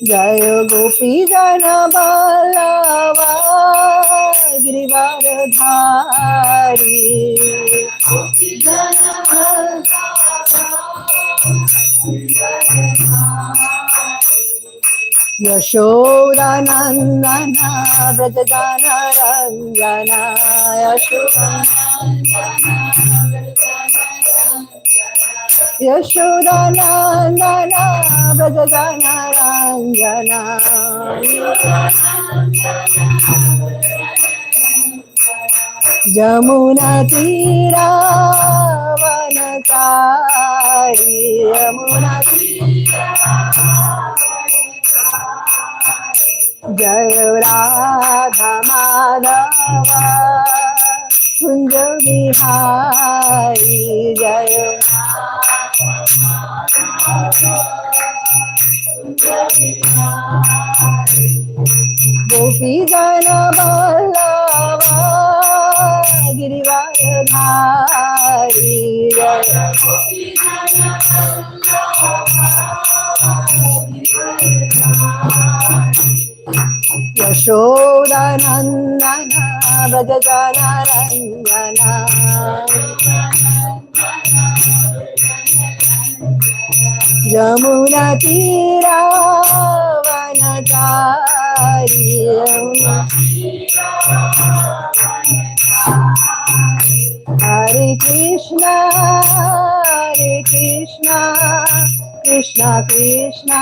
जय गोपी जन बल्लवा गिरिवरधारी गोपी जन यशोदानंदन व्रजगान रंजन यशोदानंदन व्रजगान रंजन यमुना तीरा वनचारी यमुना जय राधा माधव कुंज बिहारी जय गोपी जन बल्लवा गिरिवरधारी जय यशोदानंदन व्रजगान रंजन यमुना तीरा वनचारी हरे कृष्णा कृष्णा कृष्णा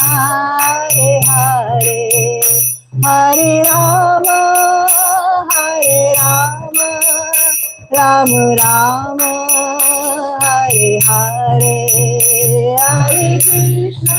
हरे हरे हरे राम राम राम हरे हरे हरे कृष्णा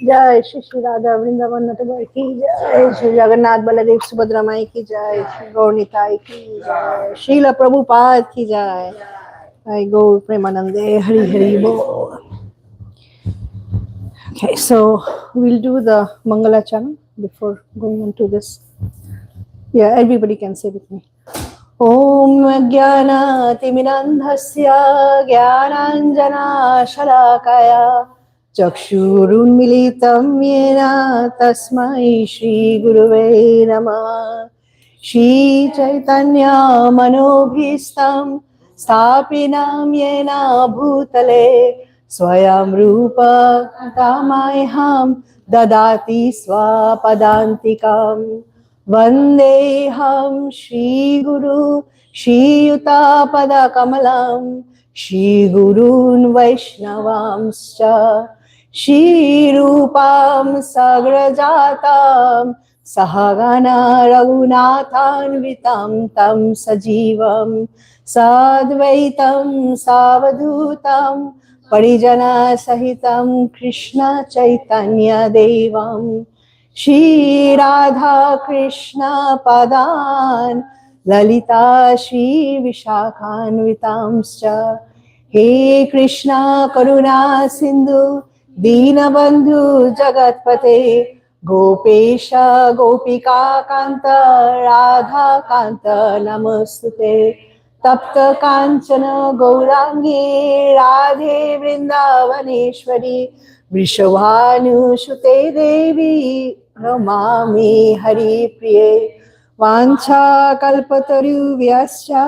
जय श्री राधा वृंदावन नटवर की जय, श्री जगन्नाथ बलदेव सुभद्रा माई की जय, श्री गौरनिताई की जय, श्रीला प्रभुपाद की जय, जय गौर प्रेमानंदे हरि हरि बोल. Okay, so we'll do the Mangala Charan before going on to this. Yeah, everybody can say with me. Om Jnanatimirandhasya Jnananjana Shalakaya Chakshurunmilitam Yena Tasmai Shri Guruve Namah. Shri Chaitanya Manobhistam Stapinam Yena Bhutale Swayam Rupa Tamayham Dadati Swapadantikam Vandeham Shri Guru Shri Yuta Pada Kamalam Shri Gurun Vaishnavamscha Shri Rupam Sagrajatam Sahagana Raghunathan Vitam Tam Sajivam Sadvaitam Savadhutam Parijana Sahitam Krishna Chaitanya Devam Shri Radha Krishna Padan Lalita Shri Vishakhanvitamscha. He Krishna Karuna Sindhu Dinabandhu Jagatpate Gopesha Gopika Kanta Radha Kanta Namostute Tapta Kanchana Gaurangi Radhe Vrindavaneshwari Vrishabhanu Shute Devi Ramami Hari Priye Vancha Kalpataru Vyascha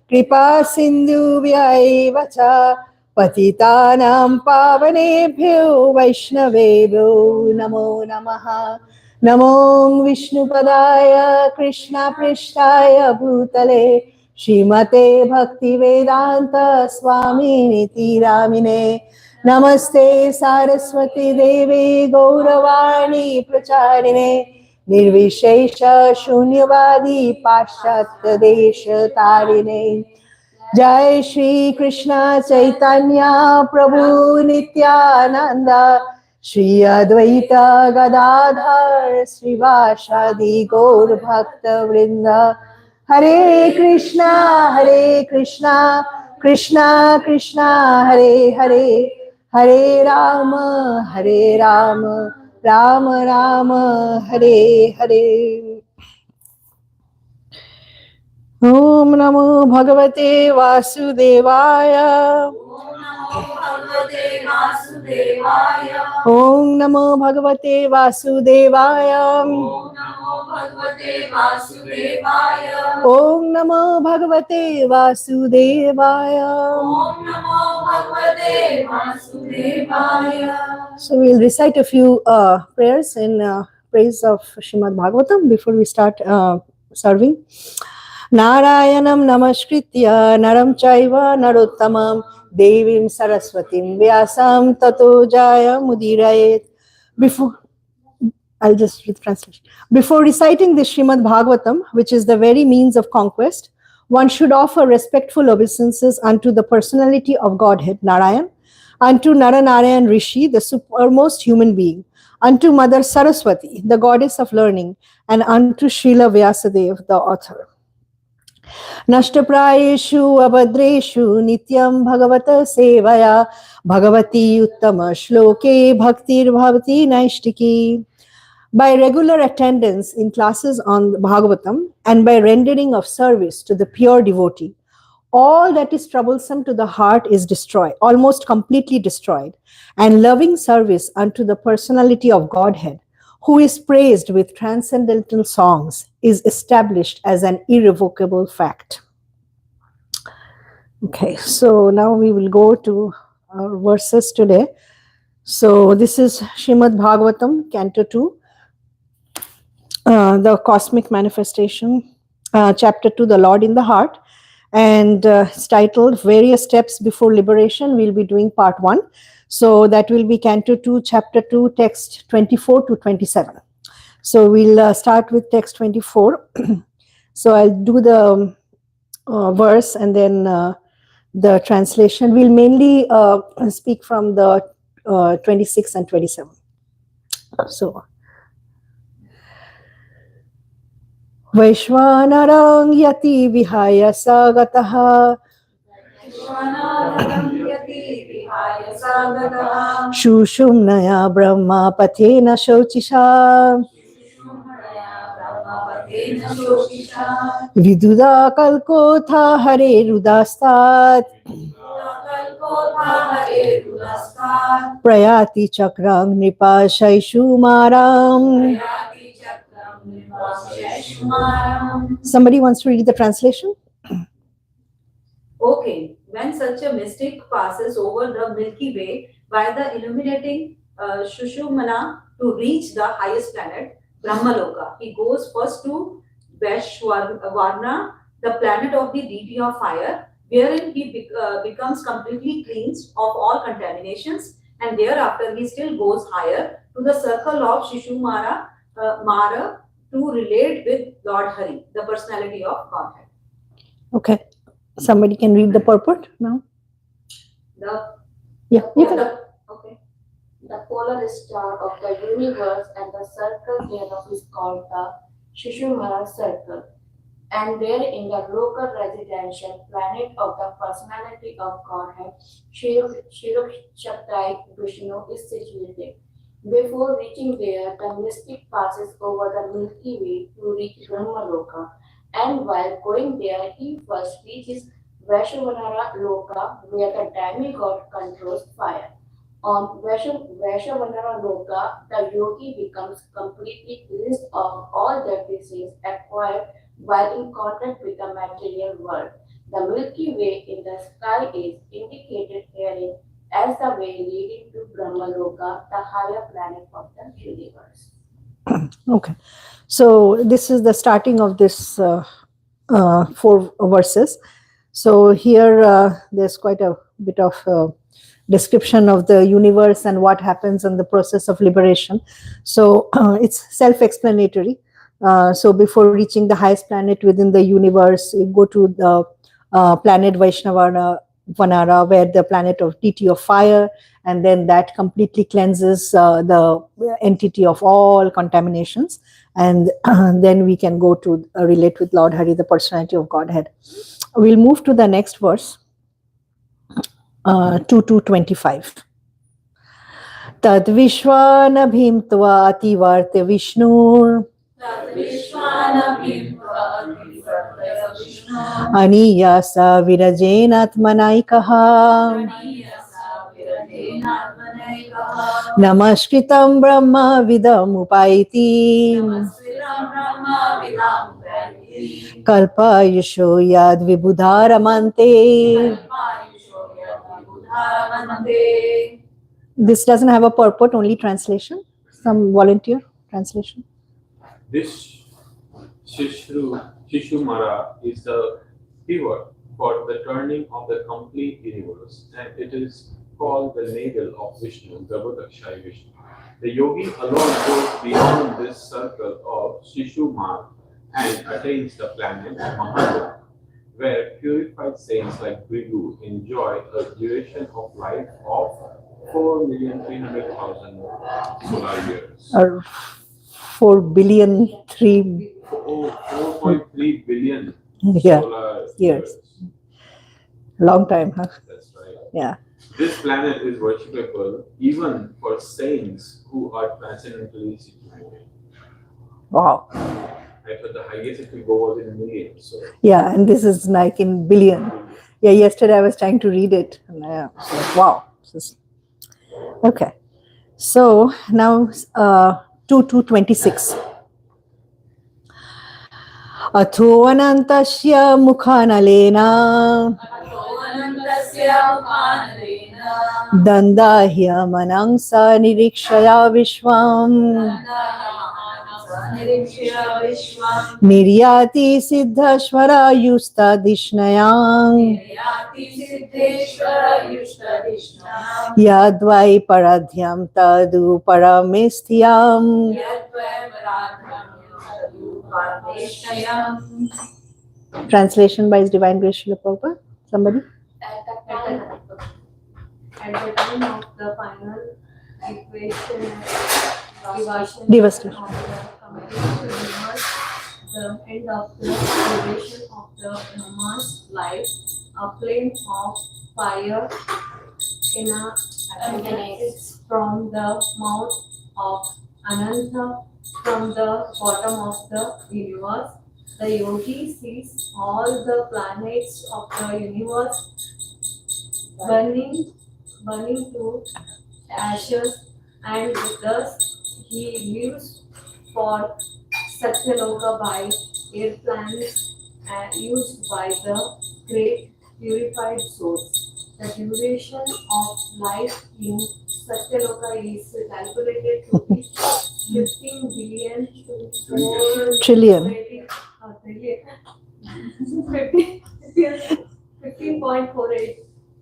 Kripa Sindhu Vyaivacha Patitanam Pavanebhyo Vaishnavebhyo Namo Namaha. Namo Vishnupadaya Krishna Prishtaya Bhutale Shrimate Bhakti Vedanta Swami Niti Ramine. Namaste Saraswati Devi Gauravani Pracharine Nirvishesha Shunyavadi Paschatya Desha Tarine. Jai Shri Krishna Chaitanya Prabhu Nityananda Shri Advaita Gadadhar Srivashadi Gaur Bhakta Vrinda. Hare Krishna Krishna Krishna Hare Hare Hare Rama, Hare Rama, Rama Rama, Hare Hare. Om Namo Bhagavate Vasudevaya. Om Namo Bhagavate Vasudevaya. Om Namo Bhagavate Vasudevaya. So we'll recite a few prayers in praise of Srimad Bhagavatam before we start serving. Narayanam namaskritya naram chaiva narottamam devim saraswatim vyasam tato jaya mudirayet. Before I'll just read the translation. Before reciting the Srimad Bhagavatam, which is the very means of conquest, one should offer respectful obeisances unto the personality of Godhead, Narayan, unto Naranarayan Rishi, the supermost human being, unto Mother Saraswati, the goddess of learning, and unto Srila Vyasadeva, the author. Nashtaprayeshu abhadreshu nityam bhagavata sevaya bhagavati uttama shloke bhaktir bhavati naishtiki. By regular attendance in classes on Bhagavatam and by rendering of service to the pure devotee, all that is troublesome to the heart is destroyed, almost completely destroyed, and loving service unto the personality of Godhead, who is praised with transcendental songs, is established as an irrevocable fact. Okay, so now we will go to our verses today. So this is Srimad Bhagavatam, Canto 2. The cosmic manifestation, chapter 2, the Lord in the heart, and it's titled Various Steps Before Liberation. We'll be doing part 1. So that will be Canto 2, chapter 2, text 24 to 27. So we'll start with text 24. So I'll do the verse and then the translation. We'll mainly speak from the 26 and 27. So Vaishvanarang yati vihaya sagataha Shushumnaya brahma pathena shochisha Viduda kalkotha hare rudastat Prayati chakrang nipa shaishumaram. Somebody wants to read the translation? Okay, when such a mystic passes over the Milky Way by the illuminating Shushumana to reach the highest planet, Brahmaloka, he goes first to Vaishvarna, the planet of the deity of fire, wherein he becomes completely cleansed of all contaminations, and thereafter he still goes higher to the circle of Shishumara Mara to relate with Lord Hari, the personality of Godhead. Okay. Somebody can read the purport now? You can. Okay. The polar star of the universe and the circle thereof is called the Shishumara circle. And there in the local residential planet of the personality of Godhead, Shaktai Vishnu is situated. Before reaching there, the mystic passes over the Milky Way to reach Brahmaloka, and while going there, he first reaches Vaishvanara Loka, where the demigod controls fire. On Vaishvanara Loka, the yogi becomes completely cleansed of all the disease acquired while in contact with the material world. The Milky Way in the sky is indicated herein as the way leading to Brahmaloka, the higher planet of the universe. Okay, so this is the starting of this 4 verses. So here there's quite a bit of description of the universe and what happens in the process of liberation. So it's self-explanatory. So before reaching the highest planet within the universe, you go to the planet Vaishnavana, Vanara, where the planet of deity of fire, and then that completely cleanses the entity of all contaminations, and then we can go to relate with Lord Hari, the personality of Godhead. We'll move to the next verse, 2 to 25. Tad Vishwana Tva Ativartya Vishnur Aniyasa Virajenatmanaikaha Namaskritam Brahma Vidam Upaiti Kalpa Yusho Yad Vibudharamante. This doesn't have a purport, only translation. Some volunteer translation. This Shishumara is the pivot for the turning of the complete universe, and it is called the navel of Vishnu, Garbhodakshai Vishnu. The yogi alone goes beyond this circle of Shishumara and attains the planet Mahaloka, where purified saints like Brigu enjoy a duration of life of 4,300,000 solar years. Or 4 billion 3 4.3 billion Yeah, solar years. Long time, huh? That's right. Yeah. This planet is worshipable even for saints who are transcendentally situated. Wow. I thought the highest it will go was in millions. So Yeah, and this is like in billion. Yeah, yesterday I was trying to read it. And so, wow. Okay. So now 2:26. Atho anantasya mukhanalena dandahya manangsa nirikshaya vishwam Niryati siddhashvara yusta dishnayam Yadvai paradhyam tadu paramisthyam. Translation by His Divine Grace Srila Prabhupada. Somebody? At the time of the final equation Devastation. of the completion universe, the end of the duration of the Brahma's life, a flame of fire emanates from the mouth of Ananta, from the bottom of the universe. The yogi sees all the planets of the universe burning to ashes, and thus he lives for Satyaloka by air planets used by the great purified souls. The duration of life in Satyaloka is calculated to be 15 billion to 4 Trillion. 15.48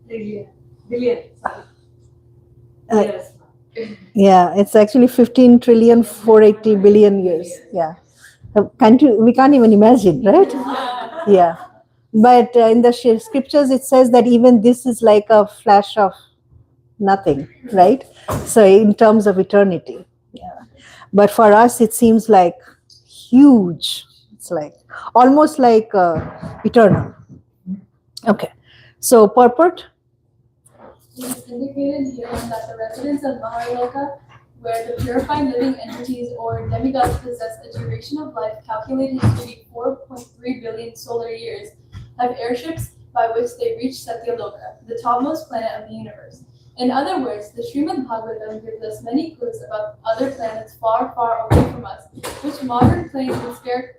billion. Years. Yeah, it's actually 15 trillion 480 billion years. Yeah. We can't even imagine, right? Yeah. But in the scriptures, it says that even this is like a flash of nothing, right? So in terms of eternity. Yeah. But for us, it seems like huge. It's like almost like eternal. Okay. So purport. It is indicated herein that the residents of Mahaloka, where the purified living entities or demigods possess a duration of life calculated to be 4.3 billion solar years, have airships by which they reach Satyaloka, the topmost planet of the universe. In other words, the Srimad Bhagavatam gives us many clues about other planets far, far away from us, which modern planes and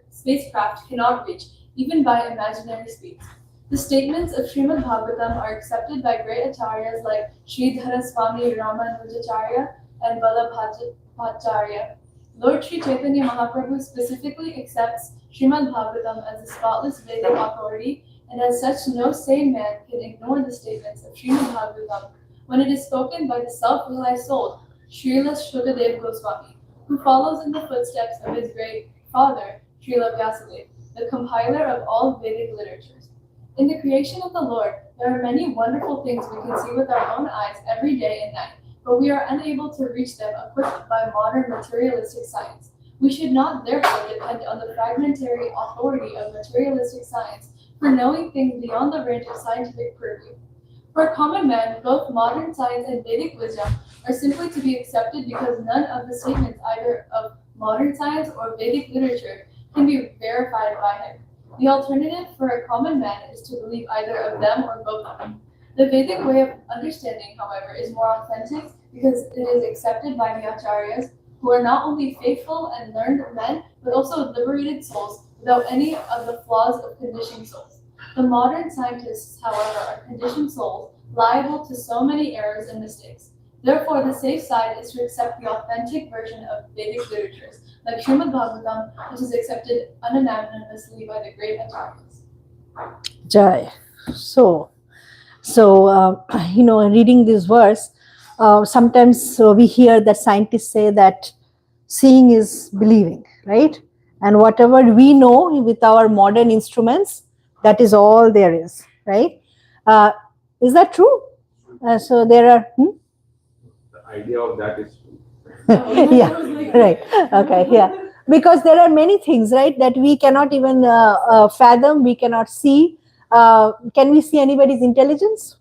spacecraft cannot reach, even by imaginary speeds. The statements of Srimad Bhagavatam are accepted by great acharyas like Sridhara Swami Ramanujacharya and Vallabhacharya. Lord Sri Chaitanya Mahaprabhu specifically accepts Srimad Bhagavatam as a spotless Vedic authority, and as such, no sane man can ignore the statements of Srimad Bhagavatam when it is spoken by the self-realized soul, Srila Shukadev Goswami, who follows in the footsteps of his great father, Srila Vyasadeva, the compiler of all Vedic literatures. In the creation of the Lord, there are many wonderful things we can see with our own eyes every day and night, but we are unable to reach them equipped by modern materialistic science. We should not therefore depend on the fragmentary authority of materialistic science for knowing things beyond the range of scientific purview. For common man, both modern science and Vedic wisdom are simply to be accepted because none of the statements either of modern science or Vedic literature can be verified by him. The alternative for a common man is to believe either of them or both of them. The Vedic way of understanding, however, is more authentic because it is accepted by the acharyas, who are not only faithful and learned men, but also liberated souls without any of the flaws of conditioned souls. The modern scientists, however, are conditioned souls liable to so many errors and mistakes. Therefore, the safe side is to accept the authentic version of Vedic literatures, like Srimad Bhagavatam, which is accepted unanimously by the great acharyas. Jai. So, reading this verse, sometimes we hear that scientists say that seeing is believing, right? And whatever we know with our modern instruments, that is all there is, right? Is that true? So there are. The idea of that is true. Yeah, right. Okay, yeah. Because there are many things, right, that we cannot even fathom, we cannot see. Can we see anybody's intelligence?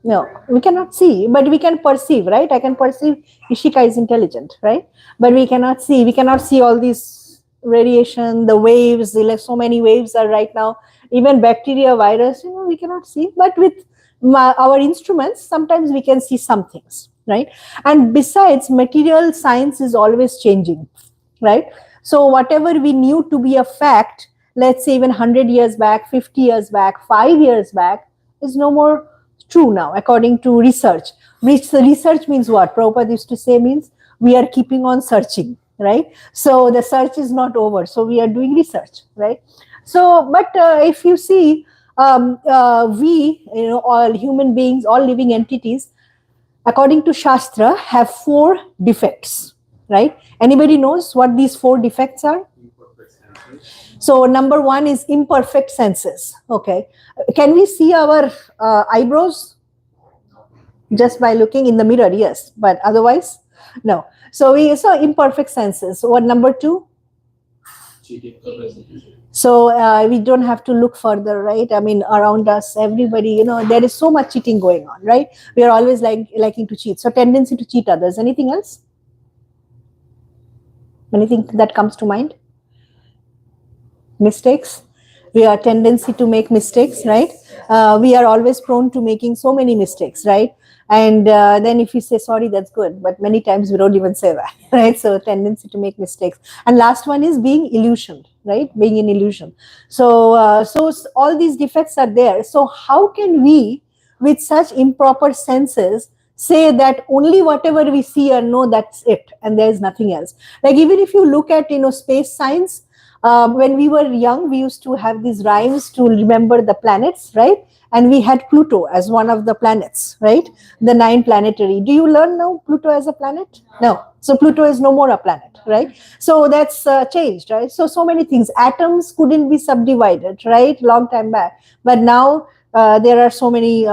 No, we cannot see, but we can perceive, right? I can perceive Ishika is intelligent, right? But we cannot see. We cannot see all these radiation, the waves, like so many waves are right now. Even bacteria, virus, we cannot see. But with our instruments, sometimes we can see some things, right? And besides, material science is always changing, right? So whatever we knew to be a fact, let's say even 100 years back, 50 years back, 5 years back, is no more true now, according to research. Research means what? Prabhupada used to say means we are keeping on searching, right? So the search is not over. So we are doing research, right? So, but if you see, we, all human beings, all living entities, according to Shastra, have 4 defects, right? Anybody knows what these 4 defects are? So number 1 is imperfect senses. Okay, can we see our eyebrows just by looking in the mirror? Yes, but otherwise, no. So we saw imperfect senses. So what number 2? Cheating. So we don't have to look further, right? I mean, around us, everybody, there is so much cheating going on, right? We are always liking to cheat. So tendency to cheat others. Anything else? Anything that comes to mind? Mistakes. We are tendency to make mistakes, right? We are always prone to making so many mistakes, right? And then if you say sorry, that's good, but many times we don't even say that, right? So tendency to make mistakes. And last one is being illusioned, right? Being in illusion. So all these defects are there. So how can we, with such improper senses, say that only whatever we see or know, that's it, and there is nothing else? Like even if you look at space science, when we were young, we used to have these rhymes to remember the planets, right? And we had Pluto as one of the planets, right? The 9 planetary. Do you learn now Pluto as a planet? No. So Pluto is no more a planet, right? So that's changed, right? So many things. Atoms couldn't be subdivided, right? Long time back. But now there are so many,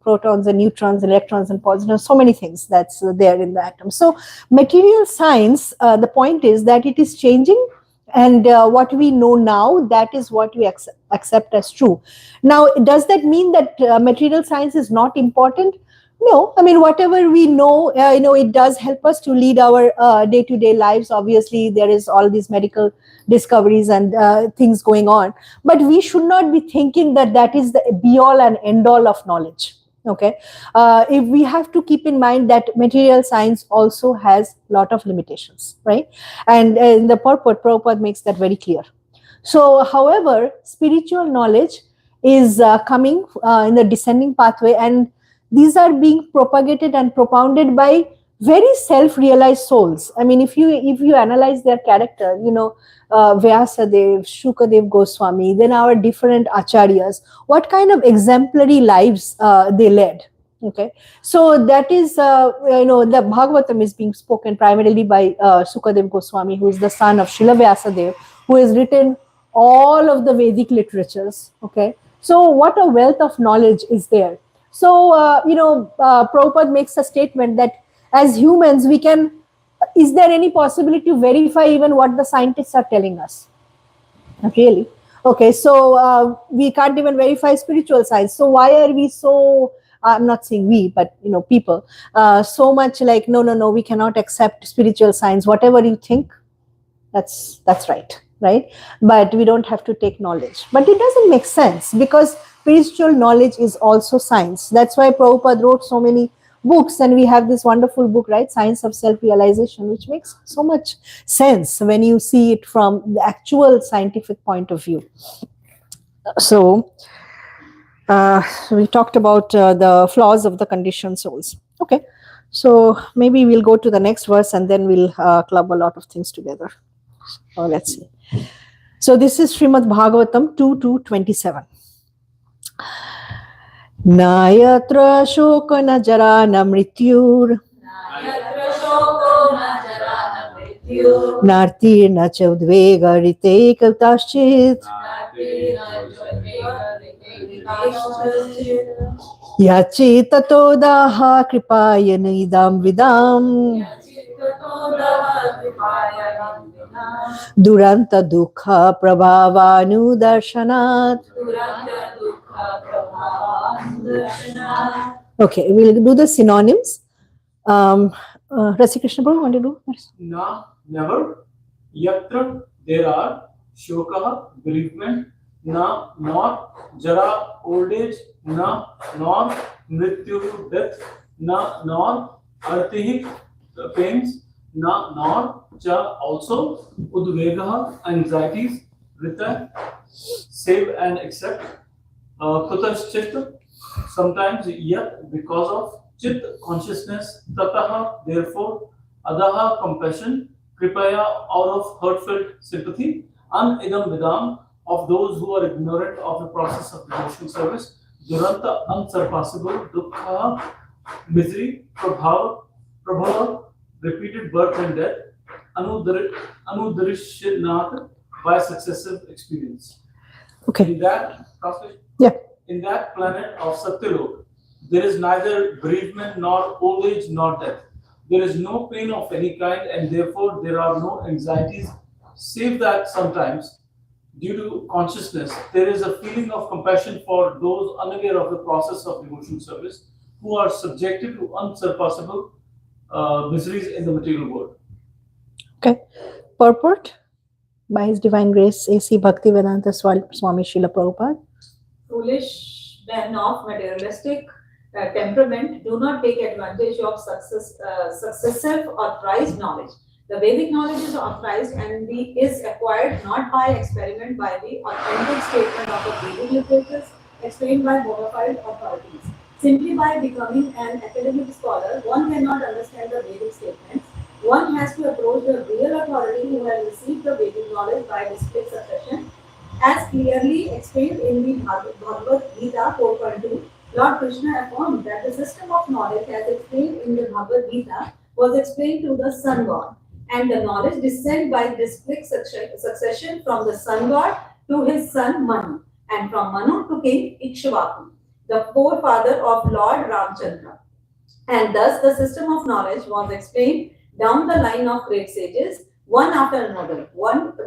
protons and neutrons, electrons and positons, so many things that's there in the atom. So material science, the point is that it is changing. And what we know now, that is what we accept as true. Now, does that mean that material science is not important? No. I mean, whatever we know, it does help us to lead our day-to-day lives. Obviously, there is all these medical discoveries and things going on. But we should not be thinking that that is the be-all and end-all of knowledge. Okay, if we have to keep in mind that material science also has a lot of limitations, right? And in the purport, Prabhupada makes that very clear. So, however, spiritual knowledge is coming in the descending pathway, and these are being propagated and propounded by very self-realized souls. I mean, if you analyze their character, Vyasadev, Shukadev Goswami, then our different acharyas, what kind of exemplary lives they led. Okay, so that is, the Bhagavatam is being spoken primarily by Sukadev Goswami, who is the son of Srila Vyasadev, who has written all of the Vedic literatures. Okay, so what a wealth of knowledge is there. So, Prabhupada makes a statement that as humans, is there any possibility to verify even what the scientists are telling us? Not really. Okay, so we can't even verify spiritual science. So why are we so? I'm not saying we, but people, so much like no, we cannot accept spiritual science. Whatever you think, that's right. But we don't have to take knowledge. But it doesn't make sense because spiritual knowledge is also science. That's why Prabhupada wrote so many books, and we have this wonderful book, right? Science of Self-Realization, which makes so much sense when you see it from the actual scientific point of view. So we talked about the flaws of the conditioned souls. Okay, so maybe we'll go to the next verse and then we'll club a lot of things together. Let's see. So this is Srimad Bhagavatam 2:27. Nayatra shoka na jara na mrityur nartir na cha udvega rite kautaschit yachi tato daha kripayana idam vidam duranta dukha prabhavanu darshanat. Okay, we'll do the synonyms. Rasi Krishna Prabhu, want to do? Na, never. Yatra, there are. Shoka, bereavement. Na, not. Jara, old age. Na, nor. Mrityu, death. Na, nor. Artihik, pains. Na, nor. Cha, also. Udvega, anxieties. Rita, save and accept. Kutaschit, sometimes yet, because of. Chit, consciousness. Tataha, therefore. Adaha, compassion. Kripaya, out of heartfelt sympathy. Idam vidam, of those who are ignorant of the process of devotional service. Duranta, unsurpassable. Dukkha, misery. Prabhava, repeated birth and death. Anudarishinat, by successive experience. Okay. In that, in that planet of Satyalok, there is neither bereavement nor old age nor death. There is no pain of any kind, and therefore there are no anxieties, save that sometimes, due to consciousness, there is a feeling of compassion for those unaware of the process of devotional service, who are subjected to unsurpassable miseries in the material world. Okay. Purport by His Divine Grace A.C. Bhaktivedanta Swami Srila Prabhupada. Foolish men of materialistic temperament do not take advantage of successive authorized knowledge. The Vedic knowledge is authorized and is acquired not by experiment, by the authentic statement of the Vedic literatures explained by bona fide authorities. Simply by becoming an academic scholar, one cannot understand the Vedic statements. One has to approach the real authority who has received the Vedic knowledge by discrete succession. As clearly explained in the Bhagavad Gita 4.2, Lord Krishna affirmed that the system of knowledge as explained in the Bhagavad Gita was explained to the sun god, and the knowledge descended by discrete succession from the sun god to his son Manu, and from Manu to King Ikshvaku, the forefather of Lord Ramchandra. And thus the system of knowledge was explained down the line of great sages, one after another.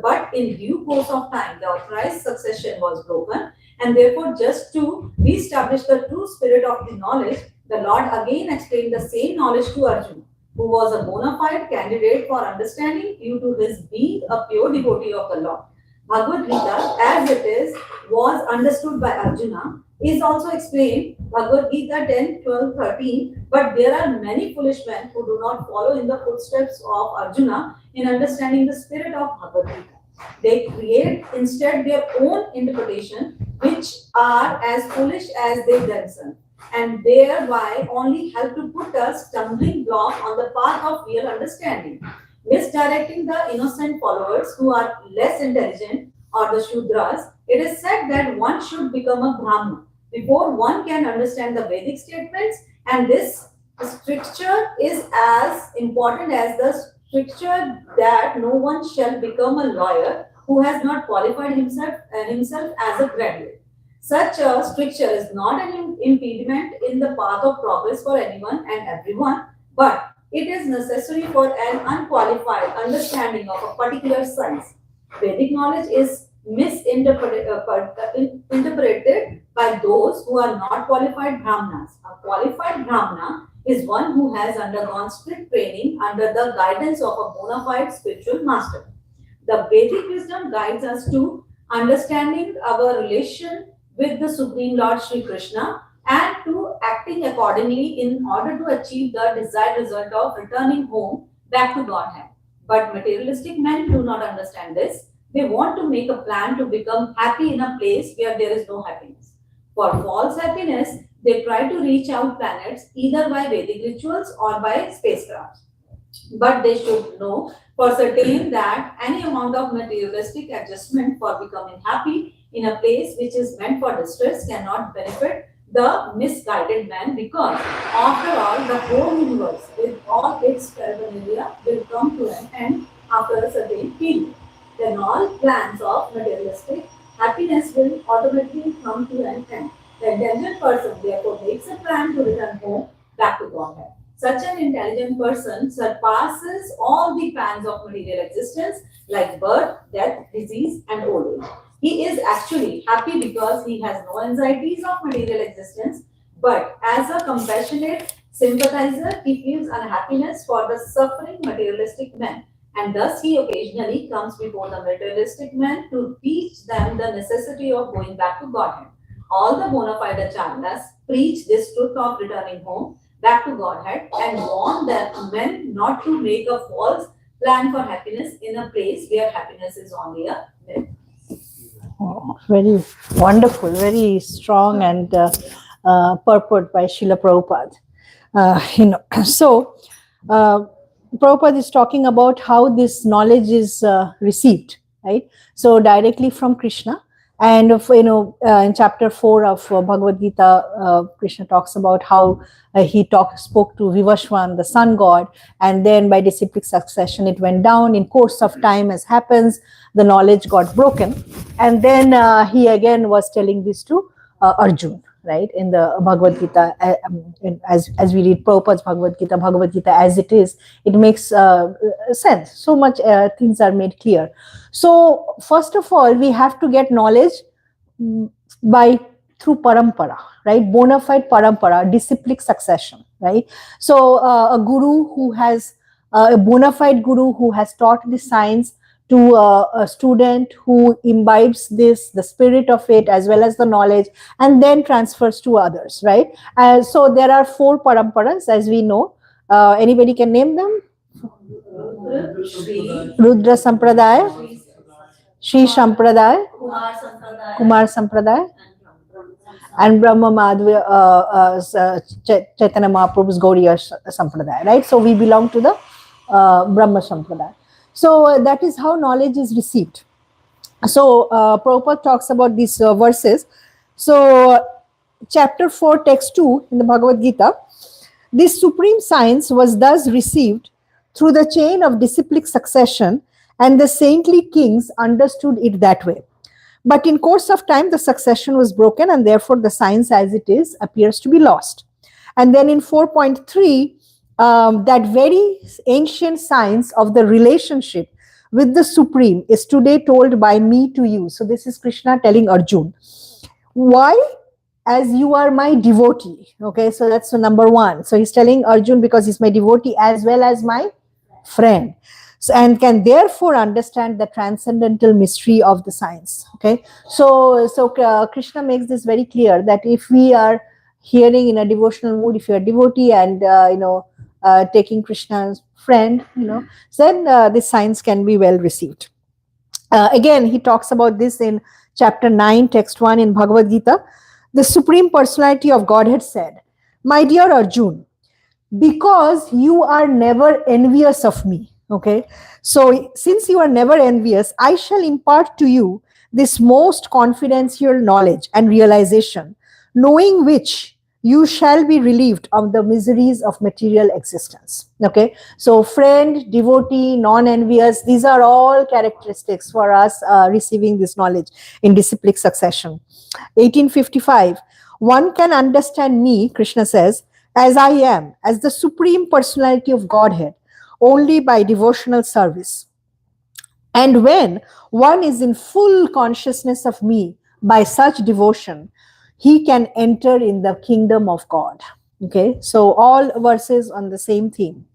But in due course of time, the authorized succession was broken, and therefore, just to re-establish the true spirit of the knowledge, the Lord again explained the same knowledge to Arjuna, who was a bona fide candidate for understanding due to his being a pure devotee of the Lord. Bhagavad Gita, as it is, was understood by Arjuna, is also explained, Bhagavad Gita 10, 12, 13, but there are many foolish men who do not follow in the footsteps of Arjuna in understanding the spirit of Bhagavad Gita. They create instead their own interpretation, which are as foolish as they themselves, and thereby only help to put a stumbling block on the path of real understanding, misdirecting the innocent followers who are less intelligent, or the Shudras. It is said that one should become a Brahman before one can understand the Vedic statements, and this stricture is as important as the stricture that no one shall become a lawyer who has not qualified himself as a graduate. Such a stricture is not an impediment in the path of progress for anyone and everyone, but it is necessary for an unqualified understanding of a particular science. Vedic knowledge is misinterpreted by those who are not qualified brahmanas. A qualified brahmana is one who has undergone strict training under the guidance of a bona fide spiritual master. The Vedic wisdom guides us to understanding our relation with the Supreme Lord Sri Krishna and to acting accordingly in order to achieve the desired result of returning home back to Godhead. But materialistic men do not understand this. They want to make a plan to become happy in a place where there is no happiness. For false happiness, they try to reach out planets either by Vedic rituals or by spacecrafts. But they should know for certain that any amount of materialistic adjustment for becoming happy in a place which is meant for distress cannot benefit the misguided man, because after all the whole universe with all its paraphernalia will come to an end after a certain period. Then all plans of materialistic happiness will automatically come to an end. The intelligent person therefore makes a plan to return home back to Godhead. Such an intelligent person surpasses all the plans of material existence like birth, death, disease, and old age. He is actually happy because he has no anxieties of material existence, but as a compassionate sympathizer, he feels unhappiness for the suffering materialistic men, and thus he occasionally comes before the materialistic men to teach them the necessity of going back to Godhead. All the bona fide acharyas preach this truth of returning home back to Godhead and warn them men not to make a false plan for happiness in a place where happiness is only a myth. Oh, very wonderful, very strong and purport by Srila Prabhupada. So Prabhupada is talking about how this knowledge is received, right? So directly from Krishna. And in chapter 4 of Bhagavad Gita, Krishna talks about how he spoke to Vivashwan, the sun god, and then by disciplic succession it went down. In course of time, as happens, the knowledge got broken, and then he again was telling this to Arjun, right? In the Bhagavad Gita, as we read Prabhupada's Bhagavad Gita as it is, it makes sense. So much things are made clear. So first of all, we have to get knowledge through parampara, right? Bona fide parampara, disciplic succession, right? So a guru who has a bona fide guru who has taught the science to a student who imbibes the spirit of it as well as the knowledge, and then transfers to others, right? So there are 4 paramparas, as we know. Anybody can name them? Rudra Sampradaya, Shri Sampradaya, Kumar Sampradaya, and Brahma Madhva Chaitanya Mahaprabhu's Gaudiya Sampradaya, right? So we belong to the Brahma Sampradaya. So that is how knowledge is received. So Prabhupada talks about these verses. So chapter 4, text 2 in the Bhagavad Gita, this supreme science was thus received through the chain of disciplic succession, and the saintly kings understood it that way. But in course of time, the succession was broken, and therefore the science as it is appears to be lost. And then in 4.3, that very ancient science of the relationship with the Supreme is today told by me to you. So this is Krishna telling Arjun. Why? As you are my devotee. Okay, so that's number 1. So he's telling Arjun because he's my devotee as well as my friend. So, and can therefore understand the transcendental mystery of the science. Okay, so Krishna makes this very clear that if we are hearing in a devotional mood, if you are a devotee and taking Krishna's friend, then this science can be well received. Again, he talks about this in chapter 9, text 1 in Bhagavad Gita. The Supreme Personality of Godhead said, "My dear Arjun, because you are never envious of me." Okay, so since you are never envious, I shall impart to you this most confidential knowledge and realization, knowing which you shall be relieved of the miseries of material existence. Okay, so friend, devotee, non-envious, these are all characteristics for us receiving this knowledge in disciplic succession. 1855, one can understand me, Krishna says, as I am, as the Supreme Personality of Godhead, only by devotional service. And when one is in full consciousness of me by such devotion, he can enter in the kingdom of God. Okay, so all verses on the same theme.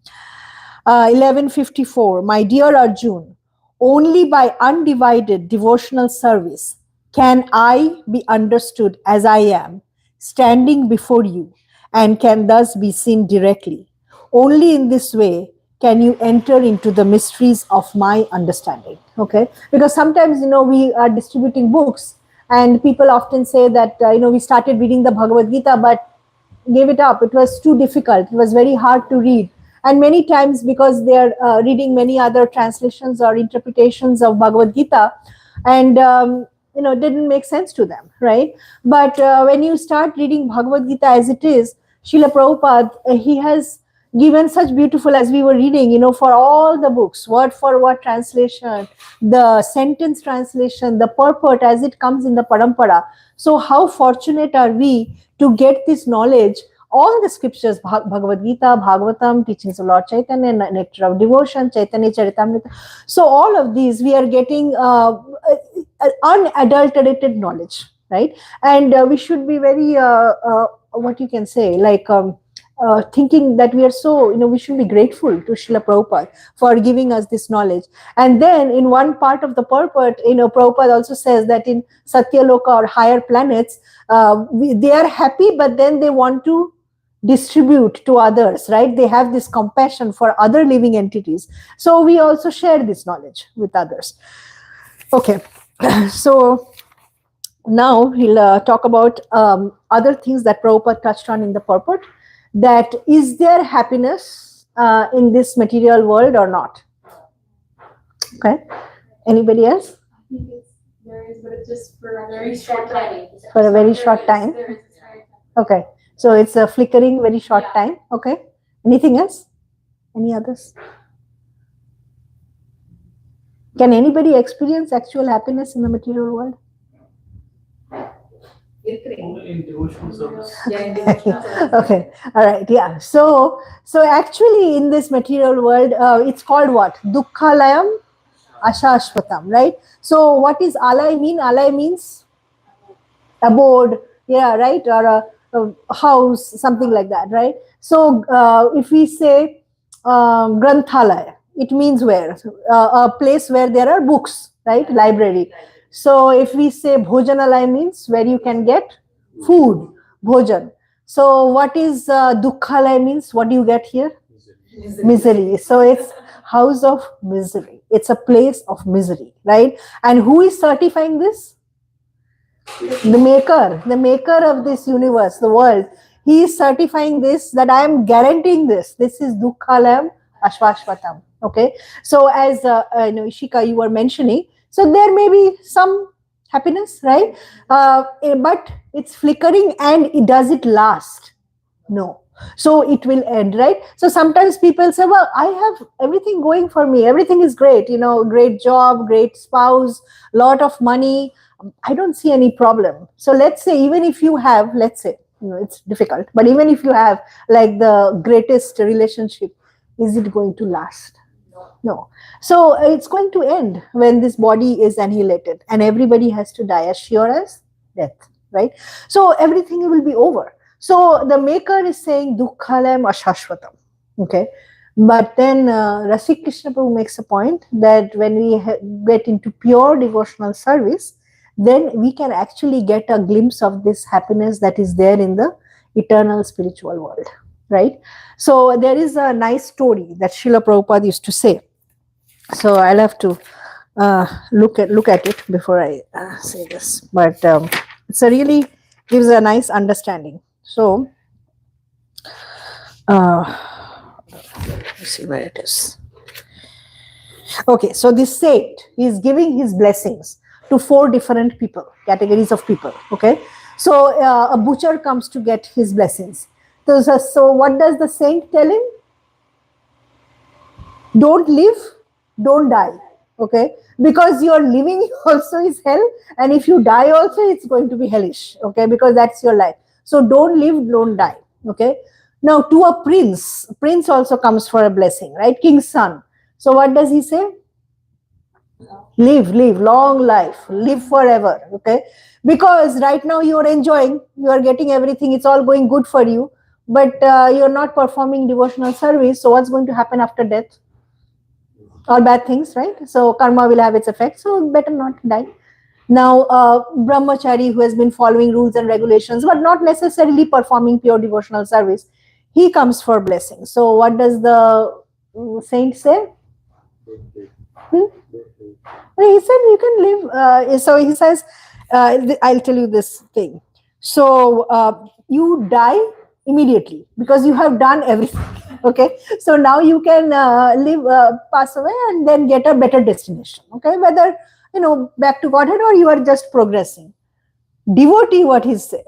1154, my dear Arjun, only by undivided devotional service can I be understood as I am, standing before you, and can thus be seen directly. Only in this way can you enter into the mysteries of my understanding. Okay, because sometimes, we are distributing books, and people often say that, we started reading the Bhagavad Gita, but gave it up. It was too difficult. It was very hard to read. And many times, because they are reading many other translations or interpretations of Bhagavad Gita, and it didn't make sense to them, right? But when you start reading Bhagavad Gita as it is, Srila Prabhupada, he has given such beautiful, as we were reading, for all the books, word for word translation, the sentence translation, the purport as it comes in the parampara. So how fortunate are we to get this knowledge, all the scriptures, Bhagavad Gita, Bhagavatam, teachings of Lord Chaitanya, Nectar of Devotion, Chaitanya Charitamrita. So all of these, we are getting unadulterated knowledge, right? And we should be very, what you can say, like, thinking that we are so, we should be grateful to Srila Prabhupada for giving us this knowledge. And then in one part of the purport, Prabhupada also says that in Satyaloka or higher planets, they are happy, but then they want to distribute to others, right? They have this compassion for other living entities. So we also share this knowledge with others. Okay, so now we'll talk about other things that Prabhupada touched on in the purport. That is there happiness in this material world or not? Okay, anybody else? I think there is, but it's just for a very short time. For a very short time. There is a very Okay, so it's a flickering, very short time. Okay, anything else? Any others? Can anybody experience actual happiness in the material world? In devotional service. Yeah, in devotional service. Okay, all right, yeah. So actually in this material world, it's called what? Dukkhalayam Ashashvatam, right? So what is alay mean? Alay means abode, yeah, right? Or a house, something like that, right? So if we say Granthalaya, it means where? A place where there are books, right? Library. So if we say Bhojanalaya means where you can get food, bhojan. So what is Dukkhalaya means? What do you get here? Misery. So it's house of misery. It's a place of misery, right? And who is certifying this? The maker of this universe, the world. He is certifying this, that I am guaranteeing this. This is Dukkhalayam Ashvashvatam. Okay. So as Ishika, you were mentioning, so there may be some happiness, right? But it's flickering, and does it last? No. So it will end, right? So sometimes people say, well, I have everything going for me. Everything is great, great job, great spouse, lot of money. I don't see any problem. So let's say, even if you have, let's say, it's difficult, but even if you have like the greatest relationship, is it going to last? No. So it's going to end when this body is annihilated, and everybody has to die, as sure as death, right? So everything will be over. So the maker is saying Dukkhalayam Ashashvatam. Okay. But then Rasik Krishna Prabhu makes a point that when we get into pure devotional service, then we can actually get a glimpse of this happiness that is there in the eternal spiritual world, right? So there is a nice story that Srila Prabhupada used to say. So I'll have to look at it before I say this. But it's really gives a nice understanding. So let's see where it is. Okay, so this saint is giving his blessings to 4 different people, categories of people. Okay, so a butcher comes to get his blessings. So what does the saint tell him? Don't live, don't die. Okay, because your living also is hell, and if you die also, it's going to be hellish. Okay, because that's your life. So don't live, don't die. Okay. Now to a prince also comes for a blessing, right? King's son. So what does he say? Live long life, live forever. Okay, because right now you are enjoying, you are getting everything, it's all going good for you, but you're not performing devotional service. So what's going to happen after death? All bad things, right? So karma will have its effect, so better not die. Now brahmachari who has been following rules and regulations but not necessarily performing pure devotional service, he comes for blessing. So what does the saint say? Hmm? He said you can live. So he says, I'll tell you this thing. So you die immediately because you have done everything. Okay. So now you can live, pass away, and then get a better destination. Okay. Whether, back to Godhead or you are just progressing. Devotee, what he say?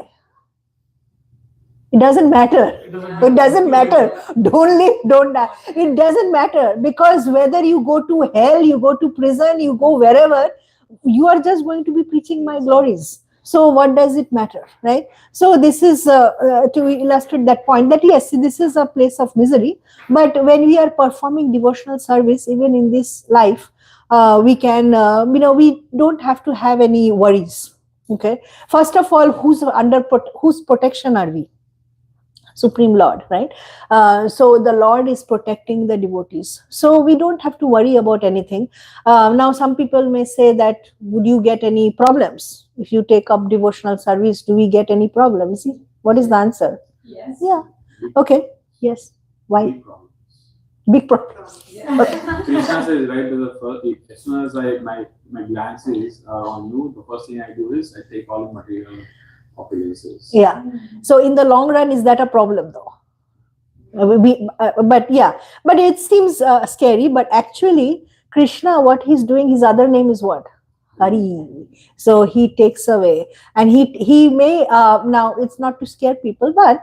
It doesn't matter. It doesn't matter. Don't live, don't die. It doesn't matter, because whether you go to hell, you go to prison, you go wherever, you are just going to be preaching my glories. So what does it matter, right? So this is to illustrate that point, that yes, this is a place of misery, but when we are performing devotional service, even in this life, we can, we don't have to have any worries. Okay. First of all, whose protection are we? Supreme Lord, right? So the Lord is protecting the devotees, so we don't have to worry about anything. Now some people may say that, would you get any problems if you take up devotional service? Do we get any problems? What is the answer? Yes. Yeah. Okay. Yes. Why? Big problems. Krishna says right to the first, as soon as my glance is on you, the first thing I do is I take all material opulences. Yeah. So in the long run, is that a problem though? But yeah, but it seems scary. But actually, Krishna, what he's doing, his other name is what? Hari. So he takes away, and he may now, it's not to scare people, but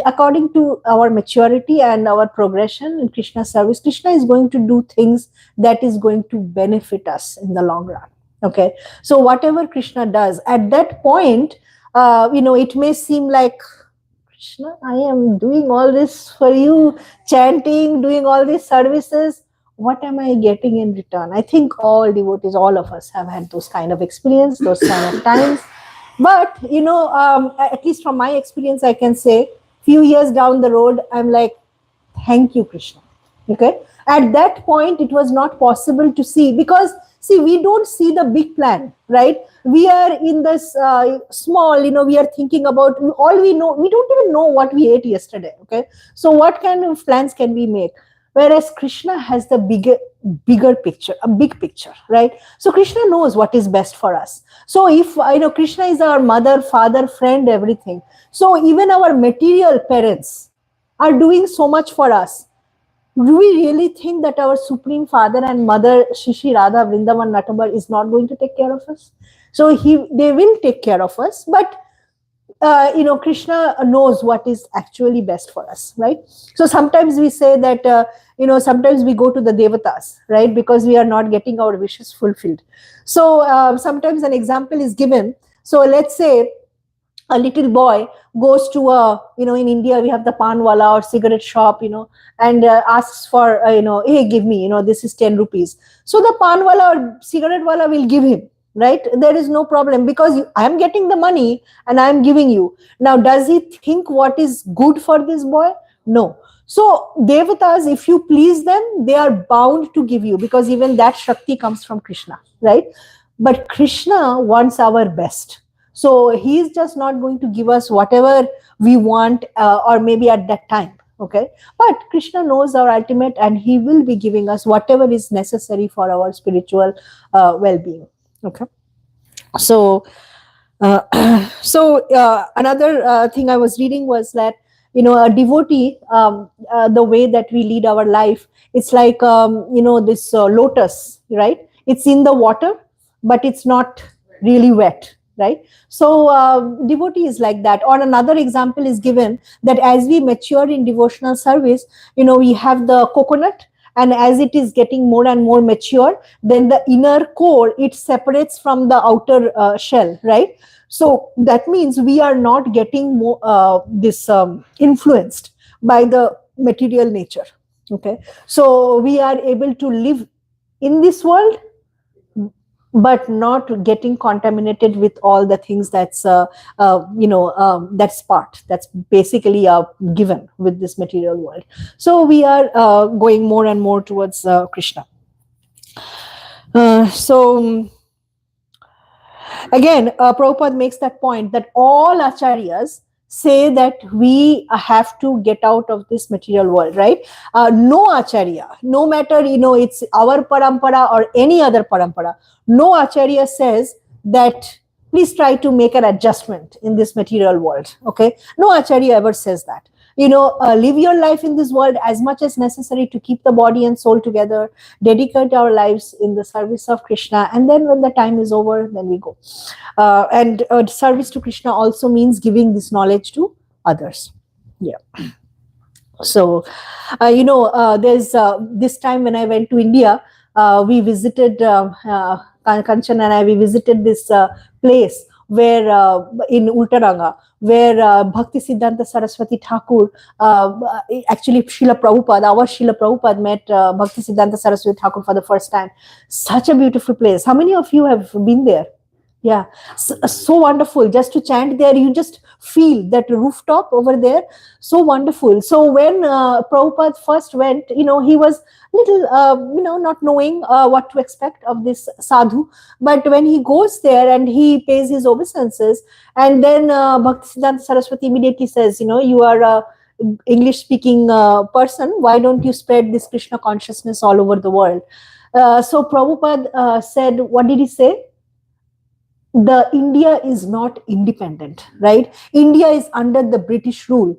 according to our maturity and our progression in Krishna service, Krishna is going to do things that is going to benefit us in the long run. Okay. So whatever Krishna does at that point, it may seem like, Krishna, I am doing all this for you, chanting, doing all these services. What am I getting in return? I think all devotees, all of us have had those kind of experience, those kind of times. But, at least from my experience, I can say, few years down the road, I'm like, thank you, Krishna. Okay. At that point, it was not possible to see, because we don't see the big plan, right? We are in this small, we are thinking about, all we know, we don't even know what we ate yesterday. Okay. So what kind of plans can we make? Whereas Krishna has the bigger picture, a big picture, right? So Krishna knows what is best for us. So if, Krishna is our mother, father, friend, everything. So even our material parents are doing so much for us. Do we really think that our Supreme Father and Mother, Shishi Radha Vrindavan Natabar, is not going to take care of us? So they will take care of us, but Krishna knows what is actually best for us, right? So sometimes we say that, sometimes we go to the devatas, right? Because we are not getting our wishes fulfilled. So sometimes an example is given. So let's say a little boy goes to in India, we have the pan wala or cigarette shop, and asks for, hey, give me, this is 10 rupees. So the pan wala or cigarette wala will give him, right? There is no problem, because I am getting the money and I am giving you. Now, does he think what is good for this boy? No. So devatas, if you please them, they are bound to give you, because even that Shakti comes from Krishna, right? But Krishna wants our best. So he is just not going to give us whatever we want, or maybe at that time. Okay. But Krishna knows our ultimate, and he will be giving us whatever is necessary for our spiritual well-being. Okay. So, another thing I was reading was that, a devotee, the way that we lead our life, it's like, this lotus, right? It's in the water, but it's not really wet, right? So devotee is like that. Or another example is given, that as we mature in devotional service, we have the coconut, and as it is getting more and more mature, then the inner core, it separates from the outer shell, right? So that means we are not getting more this influenced by the material nature. Okay. So we are able to live in this world but not getting contaminated with all the things that's that's basically given with this material world. So we are going more and more towards Krishna. So again, Prabhupada makes that point that all acharyas say that we have to get out of this material world, right? No acharya, no matter, it's our parampara or any other parampara, no acharya says that please try to make an adjustment in this material world, okay? No acharya ever says that. Live your life in this world as much as necessary to keep the body and soul together, dedicate our lives in the service of Krishna, and then when the time is over, then we go. And service to Krishna also means giving this knowledge to others. Yeah. So, there's this time when I went to India, we visited, Kanchan and I, we visited this place where in Ultaranga, where Bhakti Siddhanta Saraswati Thakur, actually Srila Prabhupada, our Srila Prabhupada met Bhakti Siddhanta Saraswati Thakur for the first time. Such a beautiful place. How many of you have been there? Yeah, so wonderful. Just to chant there, you just feel that rooftop over there. So wonderful. So when Prabhupada first went, he was little, not knowing what to expect of this sadhu. But when he goes there and he pays his obeisances, and then Bhaktisiddhanta Saraswati immediately says, you are a English-speaking person. Why don't you spread this Krishna consciousness all over the world? So Prabhupada said, what did he say? The India is not independent, right? India is under the British rule.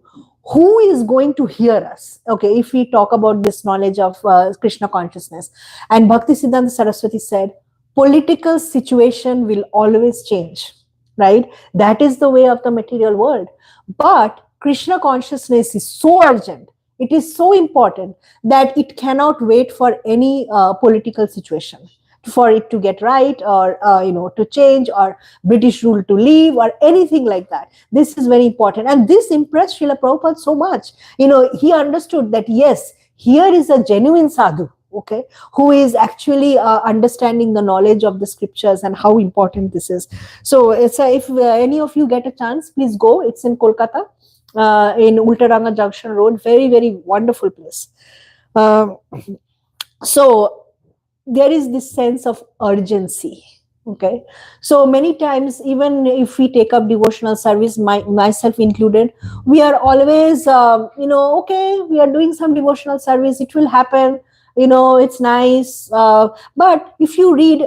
Who is going to hear us? Okay, if we talk about this knowledge of Krishna consciousness. And Bhakti Siddhanta Saraswati said, political situation will always change, right? That is the way of the material world. But Krishna consciousness is so urgent, it is so important that it cannot wait for any political situation, for it to get right, or to change, or British rule to leave, or anything like that. This is very important, and this impressed Srila Prabhupada so much. He understood that yes, here is a genuine sadhu, okay, who is actually understanding the knowledge of the scriptures and how important this is. So it's if any of you get a chance, please go. It's in Kolkata, in Ultaranga Junction Road. Very, very wonderful place. So there is this sense of urgency, okay? So many times, even if we take up devotional service, myself included, we are always, okay, we are doing some devotional service, it will happen, it's nice. But if you read,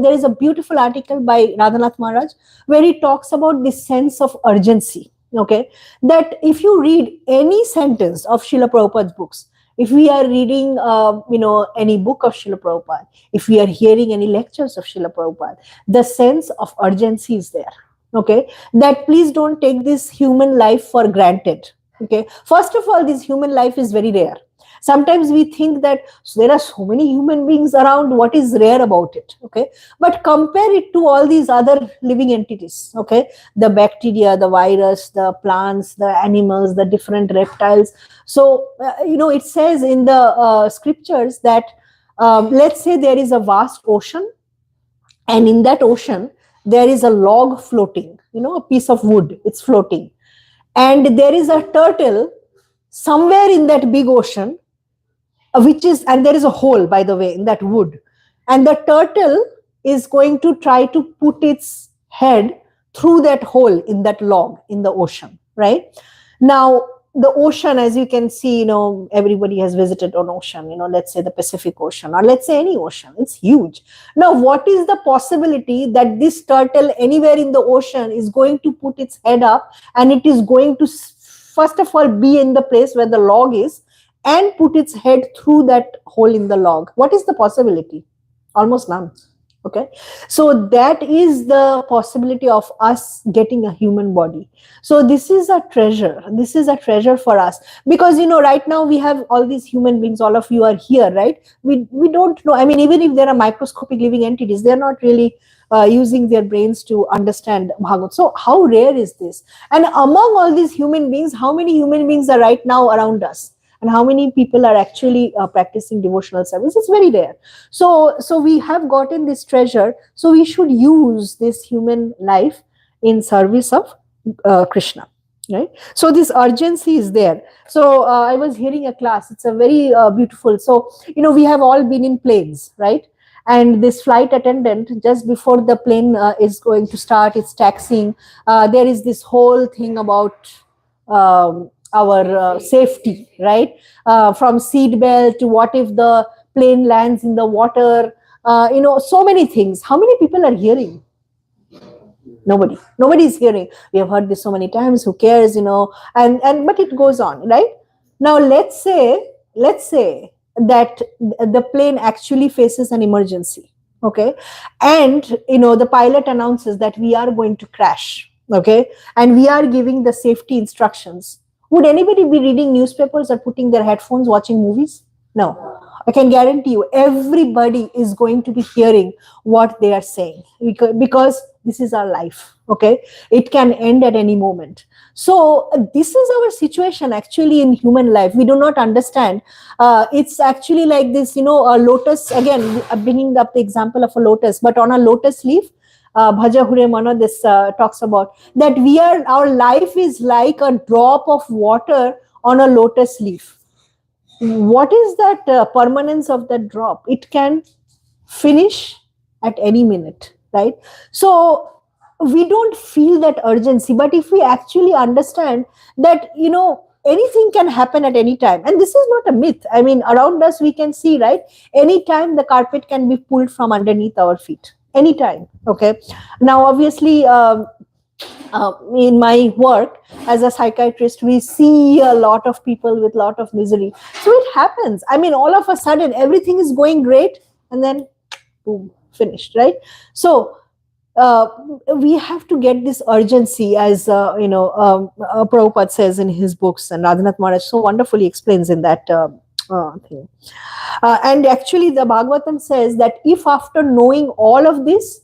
there is a beautiful article by Radhanath Maharaj, where he talks about this sense of urgency, okay? That if you read any sentence of Srila Prabhupada's books, if we are reading, any book of Srila Prabhupada, if we are hearing any lectures of Srila Prabhupada, the sense of urgency is there, okay? That please don't take this human life for granted, okay? First of all, this human life is very rare. Sometimes we think that there are so many human beings around, what is rare about it, okay? But compare it to all these other living entities, okay? The bacteria, the virus, the plants, the animals, the different reptiles. So, it says in the scriptures that, let's say there is a vast ocean, and in that ocean, there is a log floating, a piece of wood, it's floating. And there is a turtle somewhere in that big ocean, and there is a hole, by the way, in that wood. And the turtle is going to try to put its head through that hole in that log in the ocean, right? Now, the ocean, as you can see, everybody has visited an ocean, let's say the Pacific Ocean, or let's say any ocean, it's huge. Now, what is the possibility that this turtle anywhere in the ocean is going to put its head up, and it is going to, first of all, be in the place where the log is, and put its head through that hole in the log? What is the possibility? Almost none. Okay, so that is the possibility of us getting a human body. So this is a treasure. This is a treasure for us, because right now we have all these human beings. All of you are here, right? We don't know. I mean, even if there are microscopic living entities, they're not really using their brains to understand Bhagavad. So how rare is this? And among all these human beings, how many human beings are right now around us? and how many people are actually practicing devotional service? It's very rare. So we have gotten this treasure, so we should use this human life in service of Krishna, right? So this urgency is there. So I was hearing a class, it's a very beautiful. So we have all been in planes, right? And this flight attendant, just before the plane is going to start, it's taxiing, there is this whole thing about our safety, right? From seat belt to what if the plane lands in the water, so many things. How many people are hearing? Nobody is hearing. We have heard this so many times. Who cares? And but it goes on, right? Now let's say that the plane actually faces an emergency, okay, and the pilot announces that we are going to crash, okay, and we are giving the safety instructions. Would anybody be reading newspapers or putting their headphones watching movies? No. I can guarantee you everybody is going to be hearing what they are saying, because this is our life, okay? It can end at any moment. So this is our situation actually in human life. We do not understand. It's actually like this, a lotus, again, bringing up the example of a lotus, but on a lotus leaf, Bhaja Hure Mana, this talks about that our life is like a drop of water on a lotus leaf. What is that permanence of that drop? It can finish at any minute, right? So we don't feel that urgency, but if we actually understand that anything can happen at any time, and this is not a myth. I mean, around us we can see, right? Anytime the carpet can be pulled from underneath our feet, anytime, okay? Now obviously in my work as a psychiatrist, we see a lot of people with a lot of misery. So it happens. I mean, all of a sudden, everything is going great, and then, boom, finished, right? So we have to get this urgency, as Prabhupada says in his books, and Radhanath Maharaj so wonderfully explains in that thing. And actually, the Bhagavatam says that if after knowing all of this,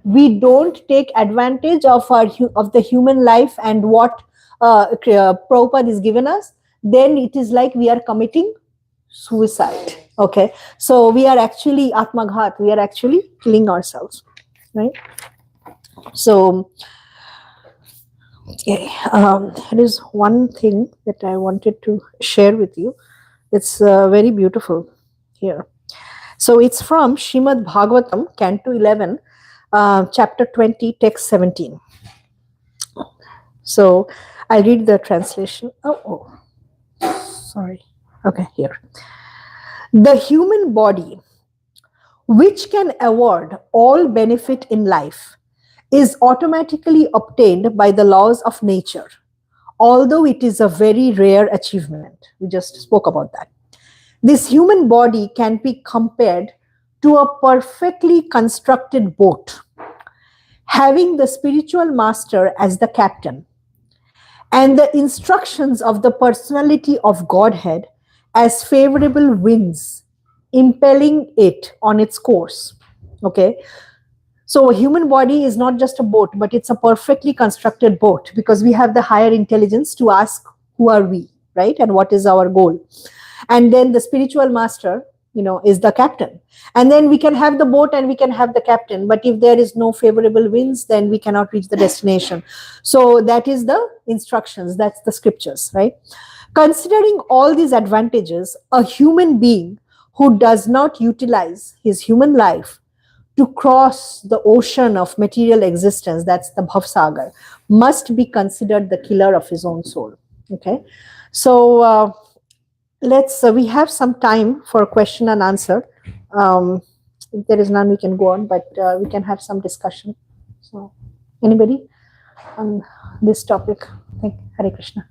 we don't take advantage of the human life and what Prabhupada is given us, then it is like we are committing suicide. Okay, so we are actually atmaghat. We are actually killing ourselves, right? So, okay, there is one thing that I wanted to share with you. It's very beautiful here. So it's from Shrimad Bhagavatam, Canto 11. Chapter 20, text 17. So I'll read the translation. Sorry. Okay, here. The human body, which can award all benefit in life, is automatically obtained by the laws of nature, although it is a very rare achievement. We just spoke about that. This human body can be compared to a perfectly constructed boat, having the spiritual master as the captain, and the instructions of the personality of Godhead as favorable winds, impelling it on its course. Okay. So a human body is not just a boat, but it's a perfectly constructed boat, because we have the higher intelligence to ask, who are we, right? And what is our goal? And then the spiritual master, is the captain. And then we can have the boat and we can have the captain. But if there is no favorable winds, then we cannot reach the destination. So that is the instructions. That's the scriptures, right? Considering all these advantages, a human being who does not utilize his human life to cross the ocean of material existence, that's the Bhavsagar, must be considered the killer of his own soul. Okay. So, we have some time for question and answer. If there is none, we can go on, but we can have some discussion. So, anybody on this topic? Hare Krishna.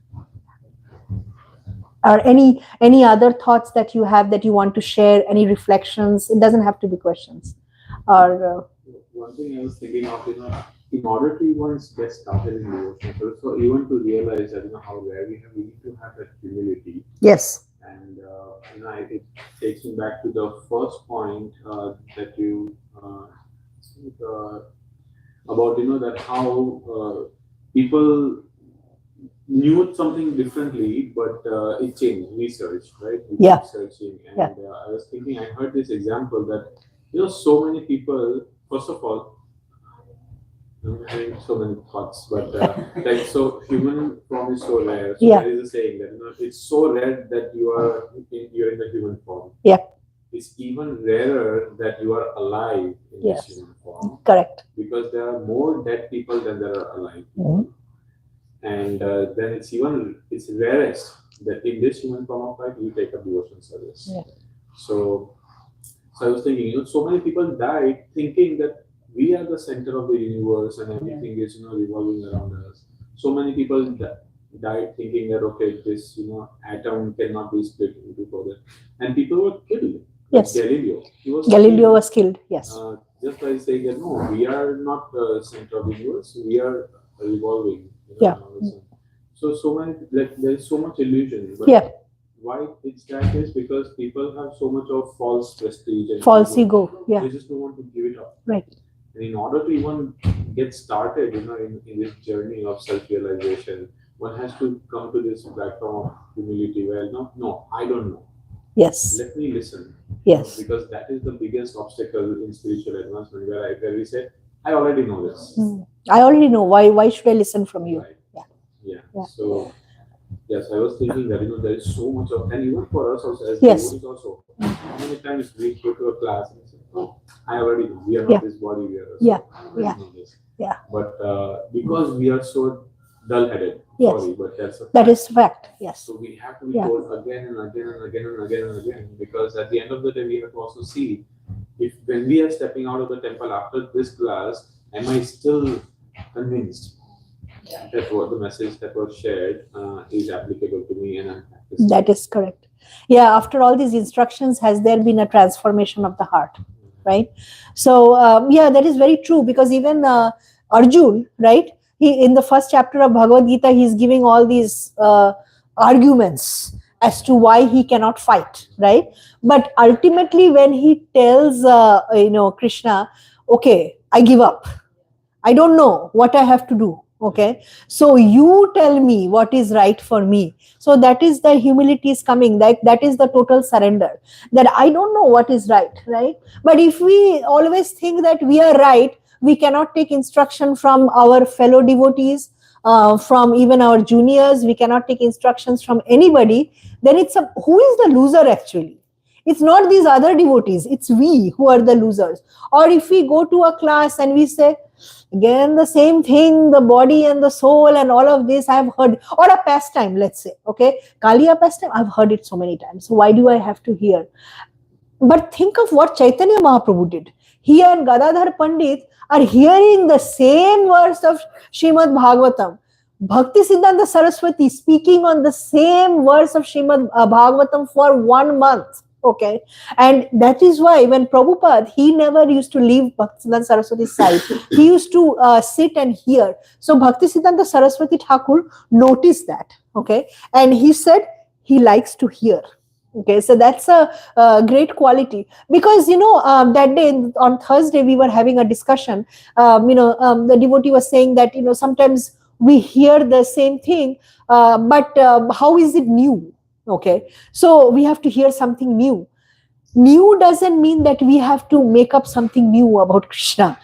Or any other thoughts that you have that you want to share? Any reflections? It doesn't have to be questions. Or one thing I was thinking of, in order to even get started in devotion, so even to realize that how rare we need to have that humility. Yes. And it takes me back to the first point that you about that how people knew something differently, but it changed. Research, right? We Yeah. kept searching, and Yeah. I was thinking. I heard this example that so many people. First of all, I'm having so many thoughts, but like so, human form is so rare. So Yeah. there is a saying that it's so rare that you're in the human form. Yeah. It's even rarer that you are alive in Yes. this human form, Correct. because there are more dead people than there are alive people. Mhm. And then it's rarest that in this human form of life you take a devotion service. Yeah. So I was thinking, so many people died thinking that we are the center of the universe and everything is revolving around us. So many people died thinking that this atom cannot be split into further, and people were killed. Yes. Galileo. Galileo was killed. Yes. Just by saying that no, we are not the center of the universe. We are revolving. Yeah. So many there is so much illusion. But Yeah. why it's that is because people have so much of false prestige and False ego. Yeah. They just don't want to give it up. Right. And in order to even get started, in this journey of self-realization, one has to come to this platform of humility where no, I don't know. Yes. Let me listen. Yes. Because that is the biggest obstacle in spiritual advancement, where we say, I already know this. I already know. Why should I listen from you? Right. Yeah. Yeah. So yes, I was thinking that there is so much of, and even for us also as Yes. devotees also, how many times we go to a class and say, "Oh, I already know. We are not this body. We are." Yeah. I already know this. Yeah. But because we are so dull-headed, Yes. sorry, but that is fact. Yes. So we have to be told again and again and again and again and again, because at the end of the day, we have to also see if when we are stepping out of the temple after this class, am I still convinced that what the message that was shared is applicable to me and I'm practicing. That is correct. Yeah, after all these instructions, has there been a transformation of the heart? Right? So, that is very true, because even Arjun, right? He, in the first chapter of Bhagavad Gita, he's giving all these arguments as to why he cannot fight, right? But ultimately, when he tells, Krishna, okay, I give up. I don't know what I have to do. Okay, so you tell me what is right for me. So that is the humility is coming. That is the total surrender. That I don't know what is right, right? But if we always think that we are right, we cannot take instruction from our fellow devotees, from even our juniors. We cannot take instructions from anybody. Then who is the loser actually? It's not these other devotees. It's we who are the losers. Or if we go to a class and we say, again, the same thing, the body and the soul and all of this I've heard, or a pastime, let's say, okay, Kaliya pastime, I've heard it so many times. So why do I have to hear? But think of what Chaitanya Mahaprabhu did. He and Gadadhar Pandit are hearing the same verse of Srimad Bhagavatam. Bhakti Siddhanta Saraswati speaking on the same verse of Srimad Bhagavatam for 1 month. Okay, and that is why when Prabhupada, he never used to leave Bhaktisiddhanta Saraswati's side. He used to sit and hear. So Bhaktisiddhanta Saraswati Thakur noticed that. Okay, and he said he likes to hear. Okay, so that's a great quality, because that day on Thursday we were having a discussion. The devotee was saying that sometimes we hear the same thing, but how is it new? Okay, so we have to hear something new. New doesn't mean that we have to make up something new about Krishna.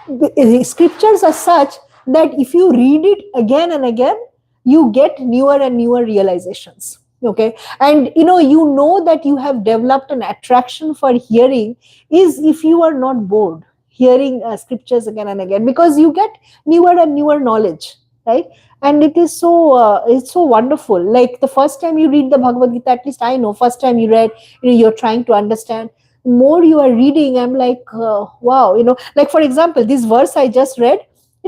The scriptures are such that if you read it again and again, you get newer and newer realizations. Okay, and you know that you have developed an attraction for hearing is if you are not bored hearing scriptures again and again, because you get newer and newer knowledge, right? And it is it's so wonderful. Like the first time you read the Bhagavad Gita, at least I know, first time you read, you're trying to understand. More you are reading, I'm like, wow, like for example, this verse I just read,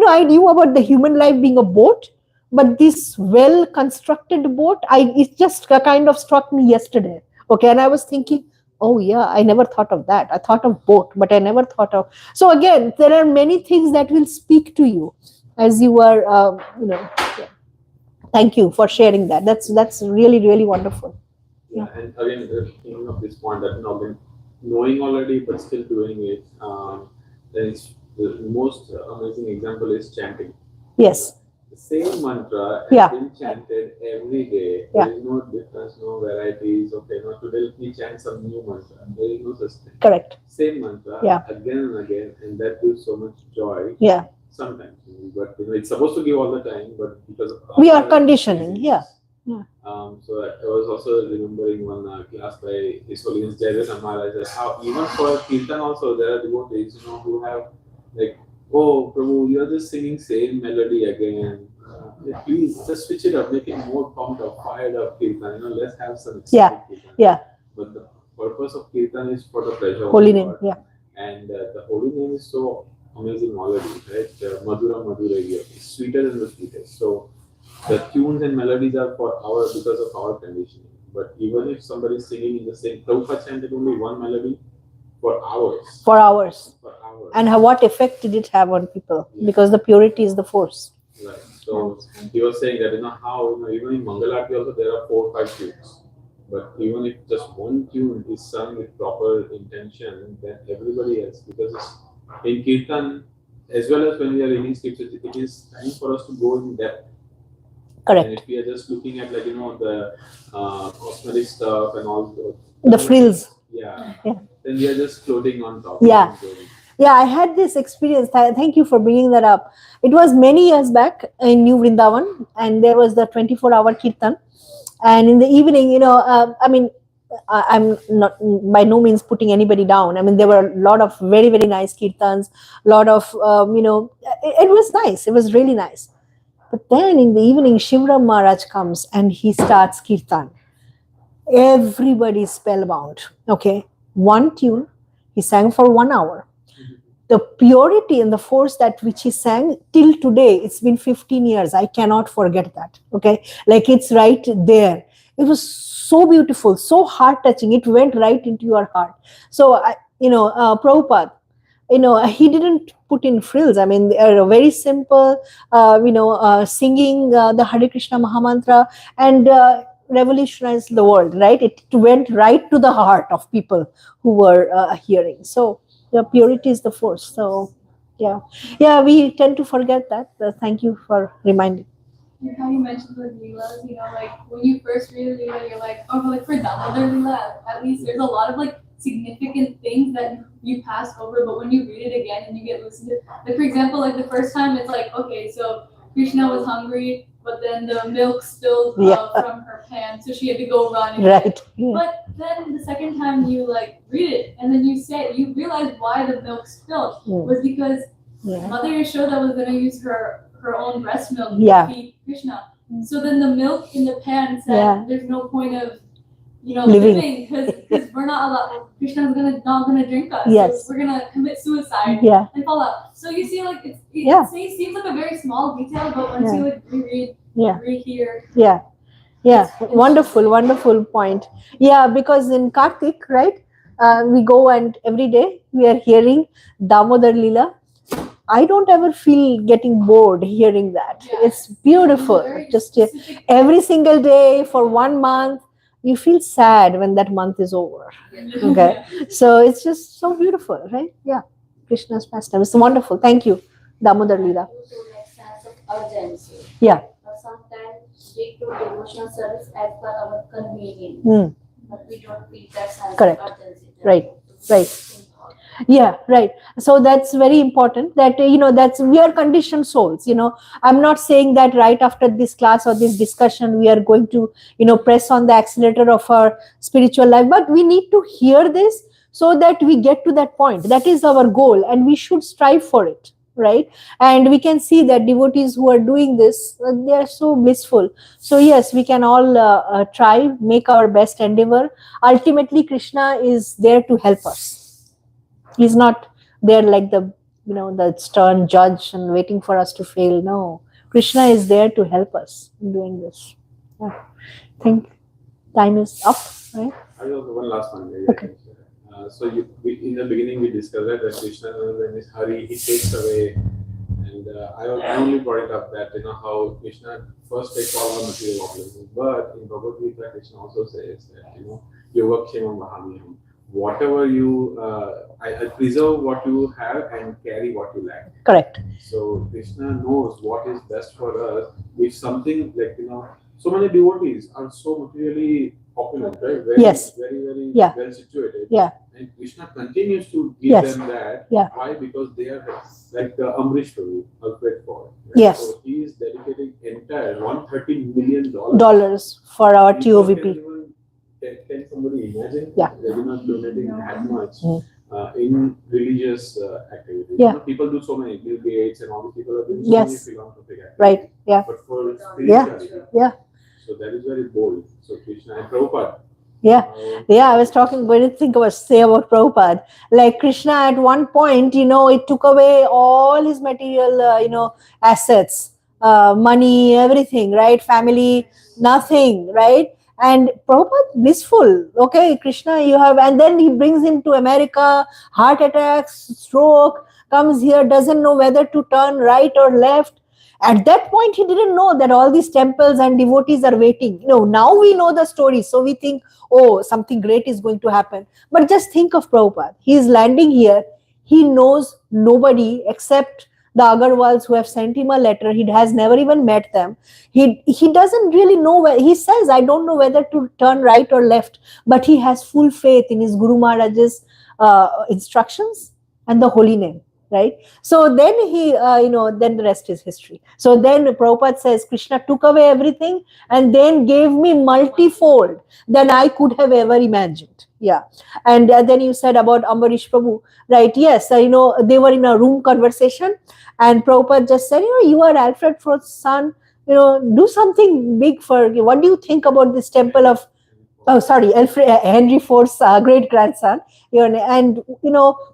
I knew about the human life being a boat, but this well constructed boat, it just kind of struck me yesterday. Okay, and I was thinking, oh yeah, I never thought of that. I thought of boat, but I never thought of. So again, there are many things that will speak to you as you are, yeah. Thank you for sharing that. That's really, really wonderful. Yeah, and again, thinking of this point that knowing already but still doing it, then it's the most amazing example is chanting. Yes. same mantra has Yeah. been chanted every day. Yeah. There is no difference, no varieties. Okay, no, today let me chant some new mantra. There is no such thing. Correct. Same mantra Yeah. again and again, and that gives so much joy. Yeah. Sometimes, but it's supposed to give all the time, but because of We are our conditioning. busyness. Yeah. Yeah. So I was also remembering one class by His Holiness Jayadeva Maharaj that how even for Kirtan also there are devotees who have like, oh Prabhu, you are just singing same melody again. Please just switch it up, make it more pumped up, fired up Kirtan. Let's have some exciting Kirtan. Yeah. But the purpose of Kirtan is for the pleasure of Holy the name. Lord. Yeah. And the holy name is so amazing melody, right? Madhura Madhura, it's sweeter than the sweetest. So the tunes and melodies are because of our conditioning. But even if somebody is singing in the same, Prabhupada chanted only one melody for hours. For hours. For hours. And what effect did it have on people? Yeah. Because the purity is the force. Right. So he was saying that how even in Mangalarti also there are 4 or 5 tunes. But even if just one tune is sung with proper intention, then everybody else, because in Kirtan, as well as when we are reading scriptures, it is time for us to go in depth. Correct. And if we are just looking at the cosmetic stuff and all the frills. Yeah. Yeah. Then we are just floating on top. Yeah. Yeah, I had this experience. Thank you for bringing that up. It was many years back in New Vrindavan, and there was the 24-hour kirtan. And in the evening, I'm not by no means putting anybody down. I mean, there were a lot of very, very nice kirtans, a lot of, it was nice. It was really nice. But then in the evening, Shivram Maharaj comes and he starts kirtan. Everybody is spellbound. Okay. One tune, he sang for 1 hour. The purity and the force that which he sang till today, it's been 15 years. I cannot forget that. Okay. Like it's right there. It was so beautiful, so heart touching. It went right into your heart. So, Prabhupada, he didn't put in frills. I mean, they are very simple, singing the Hare Krishna Mahamantra and revolutionized the world, right? It went right to the heart of people who were hearing. So, the purity is the force. So, yeah, we tend to forget that. Thank you for reminding. Like how you mentioned the Lilas, like when you first read a Lila, you're like, oh, like for Damodar Lila, at least there's a lot of like significant things that you pass over, but when you read it again and you get listened to, like for example, like the first time it's like, okay, so Krishna was hungry, but then the milk spilled from her pan, so she had to go run. Right. Yeah. But then the second time you like read it, and then you realize why the milk spilled was because Mother Yashoda was going to use her own breast milk to feed Krishna. So then the milk in the pan said, "There's no point of living because we're not allowed. Krishna's not gonna drink us. Yes. So we're gonna commit suicide and fall out." So you see, like it seems like a very small detail, but once you like reread, rehear. Wonderful point. Yeah, because in Kartik, right, we go and every day we are hearing Damodar Lila. I don't ever feel getting bored hearing that. It's beautiful. Just every single day for 1 month, you feel sad when that month is over. Okay, so it's just so beautiful, right? Yeah, Krishna's pastime. It's wonderful. Thank you, Damodar Lila. Sense of urgency. Yeah. Sometimes we do devotional service as per our convenience, but we don't feel that sense of urgency. Right. Yeah, right. So that's very important that, that's, we are conditioned souls, I'm not saying that right after this class or this discussion, we are going to, press on the accelerator of our spiritual life, but we need to hear this so that we get to that point. That is our goal and we should strive for it, right? And we can see that devotees who are doing this, they are so blissful. So yes, we can all try, make our best endeavor. Ultimately, Krishna is there to help us. He's not there like the stern judge and waiting for us to fail. No, Krishna is there to help us in doing this. Yeah. I think time is up, right? I have one last one. Okay. In the beginning we discussed that Krishna, when his Hari, he takes away, and I only brought it up that how Krishna first takes all the material obligations, but in Bhagavad Gita, Krishna also says that Yogakshemam Vahamyam. whatever you, I preserve what you have and carry what you lack. Correct. So Krishna knows what is best for us. If something like, so many devotees are so materially opulent, right? Very, Yes. very Yeah. well situated. Yeah. And Krishna continues to give Yes. them that. Yeah. Why? Because they are like the Amrish Prabhu, Alfred Ford. Right? Yes. So he is dedicating entire $130 million for our People TOVP. can even- Can somebody imagine? Yeah. They're not donating that much Mm. in religious activities. Yeah. People do so many. Bill Gates and all these people are doing so Yes. many philanthropic activities. Right. Yeah. But for spirituality. Yeah. So that is very bold. So Krishna and Prabhupada. Yeah. I was talking, what did you say about Prabhupada? Like Krishna at one point, it took away all his material, assets, money, everything, right? Family, nothing, right? And Prabhupada blissful. Okay, Krishna, you have, and then he brings him to America, heart attacks, stroke, comes here, doesn't know whether to turn right or left. At that point, he didn't know that all these temples and devotees are waiting. Now we know the story, so we think, oh, something great is going to happen. But just think of Prabhupada. He is landing here. He knows nobody except the Agarwals who have sent him a letter. He has never even met them. He doesn't really know where. He says, I don't know whether to turn right or left. But he has full faith in his Guru Maharaj's instructions and the holy name. Right. So then he, then the rest is history. So then Prabhupada says, Krishna took away everything and then gave me multifold than I could have ever imagined. Yeah. And then you said about Ambarish Prabhu, right? Yes. They were in a room conversation and Prabhupada just said, you are Alfred Ford's son, do something big for, what do you think about this temple of, Henry Ford's great grandson? And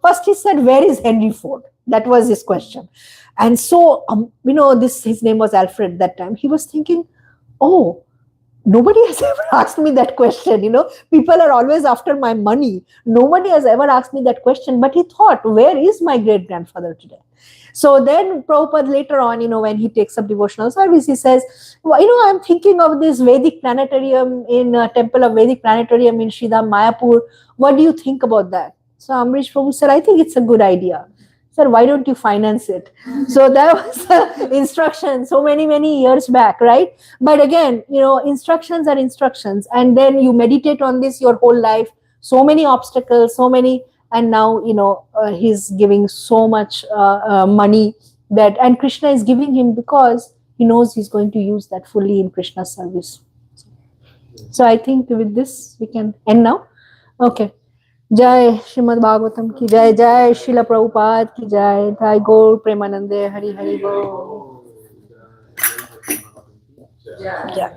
first he said, where is Henry Ford? That was his question. And so, his name was Alfred that time. He was thinking, oh, nobody has ever asked me that question. People are always after my money. Nobody has ever asked me that question. But he thought, where is my great grandfather today? So then Prabhupada later on, when he takes up devotional service, he says, well, I'm thinking of this Vedic planetarium in temple of Vedic planetarium in Sridham, Mayapur. What do you think about that? So Amrish Prabhu said, I think it's a good idea. Sir, why don't you finance it? So that was instruction so many years back, right? But again, instructions are instructions. And then you meditate on this your whole life. So many obstacles, and now, he's giving so much money and Krishna is giving him because he knows he's going to use that fully in Krishna's service. So I think with this, we can end now. Okay. Jai Srimad Bhagavatam ki jai, Jai Srila Prabhupada ki jai, Jai Gaur Premanande, Hari Hari Bol. Yeah. Yeah.